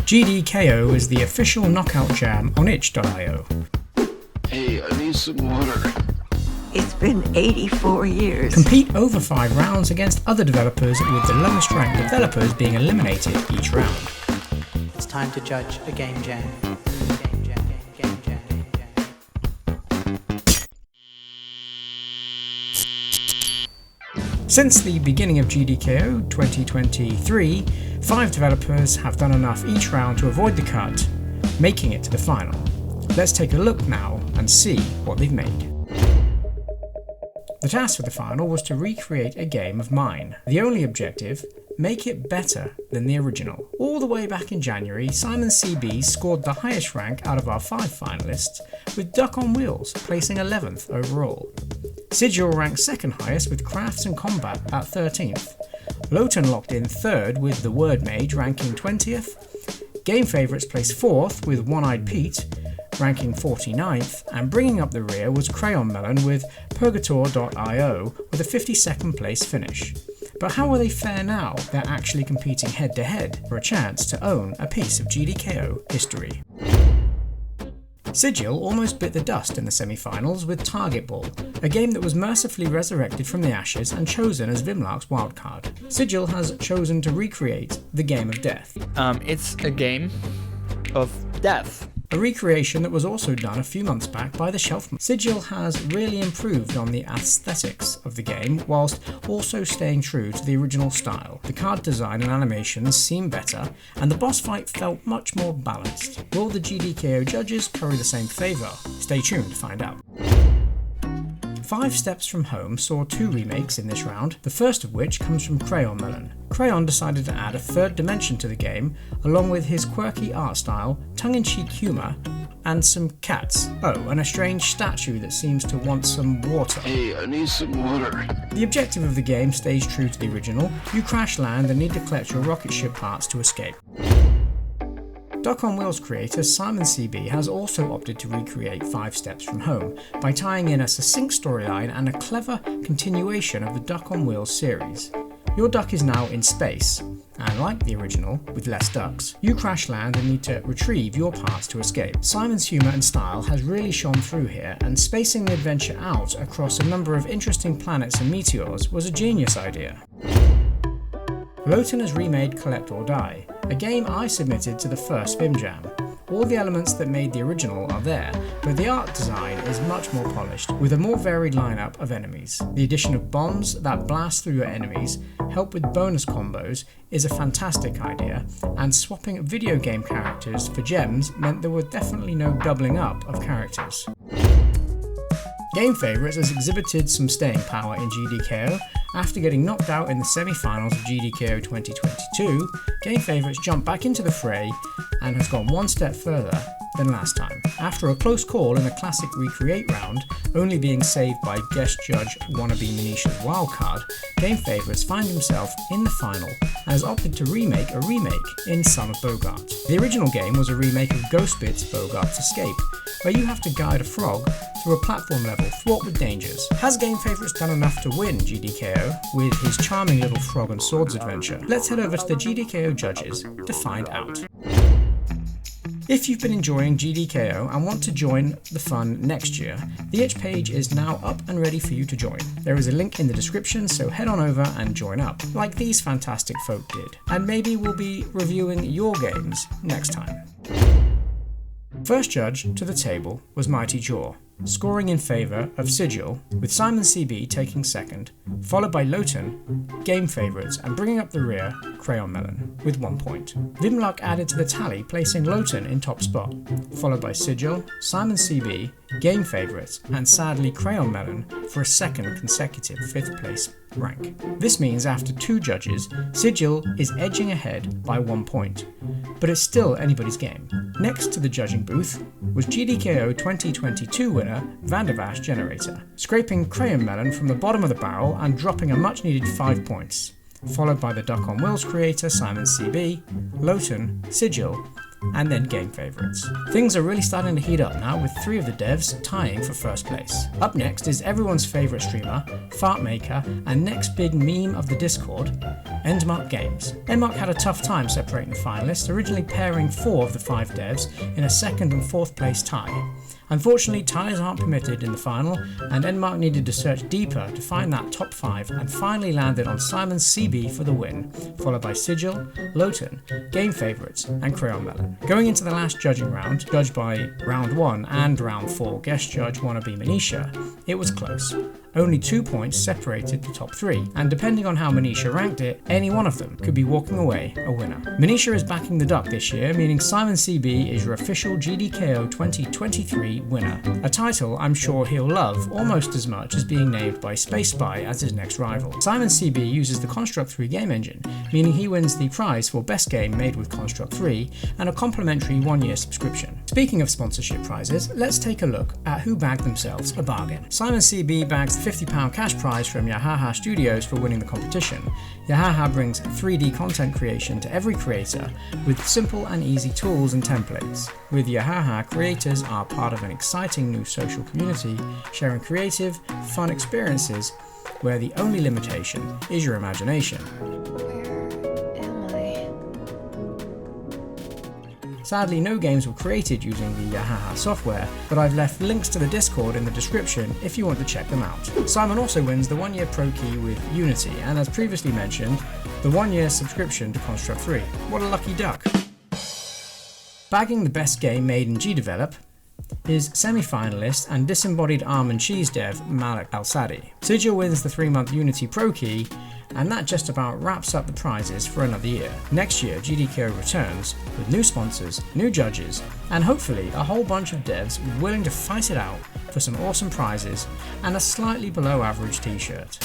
GDKO is the official knockout jam on itch.io. Hey, I need some water. It's been 84 years. Compete over 5 rounds against other developers, with the lowest ranked developers being eliminated each round. It's time to judge a game jam. Since the beginning of GDKO 2023, 5 developers have done enough each round to avoid the cut, making it to the final. Let's take a look now and see what they've made. The task for the final was to recreate a game of mine. The only objective, make it better than the original. All the way back in January, Simon CB scored the highest rank out of our 5 finalists, with Duck on Wheels placing 11th overall. Sigil ranked 2nd highest with Crafts and Combat at 13th. Lowton locked in 3rd with The Word Mage ranking 20th. Game Favourites placed 4th with One-Eyed Pete ranking 49th, and bringing up the rear was Crayon Melon with Purgator.io with a 52nd place finish. But how will they fare now they're actually competing head to head for a chance to own a piece of GDKO history? Sigil almost bit the dust in the semi-finals with Target Ball, a game that was mercifully resurrected from the ashes and chosen as Vimlark's wildcard. Sigil has chosen to recreate the Game of Death. It's a game of death. A recreation that was also done a few months back by the Shelf. Sigil has really improved on the aesthetics of the game, whilst also staying true to the original style. The card design and animations seem better, and the boss fight felt much more balanced. Will the GDKO judges curry the same favour? Stay tuned to find out. 5 Steps from Home saw 2 remakes in this round, the first of which comes from Crayon Melon. Crayon decided to add a 3rd dimension to the game, along with his quirky art style, tongue-in-cheek humour, and some cats. Oh, and a strange statue that seems to want some water. Hey, I need some water. The objective of the game stays true to the original. You crash land and need to collect your rocket ship parts to escape. Duck on Wheels creator Simon CB has also opted to recreate 5 Steps from Home by tying in a succinct storyline and a clever continuation of the Duck on Wheels series. Your duck is now in space, and like the original, with less ducks, you crash land and need to retrieve your parts to escape. Simon's humour and style has really shone through here, and spacing the adventure out across a number of interesting planets and meteors was a genius idea. Lowton has remade Collect or Die, a game I submitted to the first Vim Jam. All the elements that made the original are there, but the art design is much more polished, with a more varied lineup of enemies. The addition of bombs that blast through your enemies, help with bonus combos, is a fantastic idea, and swapping video game characters for gems meant there were definitely no doubling up of characters. Game Favourites has exhibited some staying power in GDKO. After getting knocked out in the semi-finals of GDKO 2022, Game Favourites jumped back into the fray and has gone one step further than last time. After a close call in a classic recreate round, only being saved by guest judge wannabe Manisha's wildcard, Game Favourites find himself in the final and has opted to remake a remake in Son of Bogart. The original game was a remake of Ghostbit's Bogart's Escape, where you have to guide a frog through a platform level fraught with dangers. Has Game Favourites done enough to win GDKO with his charming little frog and swords adventure? Let's head over to the GDKO judges to find out. If you've been enjoying GDKO and want to join the fun next year, the itch page is now up and ready for you to join. There is a link in the description, so head on over and join up, like these fantastic folk did. And maybe we'll be reviewing your games next time. First judge to the table was Mighty Jaw, scoring in favour of Sigil, with Simon CB taking 2nd, followed by Lowton, Game Favourites, and bringing up the rear, Crayon Melon, with 1 point. Vimlark added to the tally, placing Lowton in top spot, followed by Sigil, Simon CB, Game Favourites, and sadly Crayon Melon for a 2nd consecutive 5th place rank. This means after 2 judges, Sigil is edging ahead by 1 point, but it's still anybody's game. Next to the judging booth was GDKO 2022 winner Vandervash Generator, scraping Crayon Melon from the bottom of the barrel and dropping a much needed 5 points, followed by the Duck on Wheels creator Simon CB, Lowton, Sigil, and then game favourites. Things are really starting to heat up now, with 3 of the devs tying for first place. Up next is everyone's favourite streamer, fart maker, and next big meme of the Discord, Endmark Games. Endmark had a tough time separating the finalists, originally pairing 4 of the 5 devs in a 2nd and 4th place tie. Unfortunately, ties aren't permitted in the final, and Endmark needed to search deeper to find that top 5 and finally landed on Simon's CB for the win, followed by Sigil, Lowton, Game Favourites, and Crayon Melon. Going into the last judging round, judged by round 1 and round 4 guest judge wannabe Manisha, it was close. Only 2 points separated the top 3, and depending on how Manisha ranked it, any one of them could be walking away a winner. Manisha is backing the duck this year, meaning Simon CB is your official GDKO 2023 winner. A title I'm sure he'll love almost as much as being named by Space Spy as his next rival. Simon CB uses the Construct 3 game engine, meaning he wins the prize for best game made with Construct 3 and a complimentary 1-year subscription. Speaking of sponsorship prizes, let's take a look at who bagged themselves a bargain. Simon CB bags the £50 cash prize from Yahaha Studios for winning the competition. Yahaha brings 3D content creation to every creator with simple and easy tools and templates. With Yahaha, creators are part of an exciting new social community, sharing creative, fun experiences where the only limitation is your imagination. Sadly, no games were created using the Yahaha software, but I've left links to the Discord in the description if you want to check them out. Simon also wins the 1-year Pro Key with Unity, and as previously mentioned, the 1-year subscription to Construct 3. What a lucky duck. Bagging the best game made in GDevelop is semi-finalist and disembodied arm and cheese dev Malik Al-Sadi. Sigil wins the 3-month Unity Pro Key, and that just about wraps up the prizes for another year. Next year, GDKO returns with new sponsors, new judges, and hopefully a whole bunch of devs willing to fight it out for some awesome prizes and a slightly below average t-shirt.